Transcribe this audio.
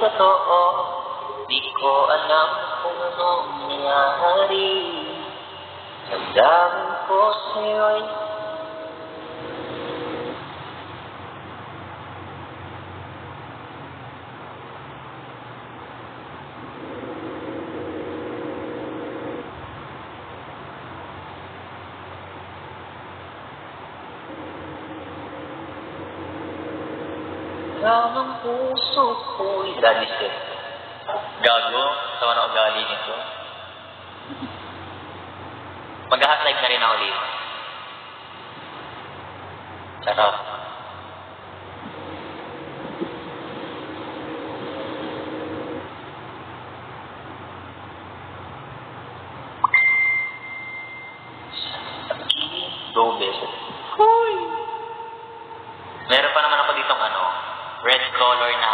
totoo. Di ko alam kung anong nangyari. Damdamin ko sa'yo'y ikaw ng puso ko'y dalisip. Gago, sama na ugali nito. Mag-hot live na rin ako dito. Charot.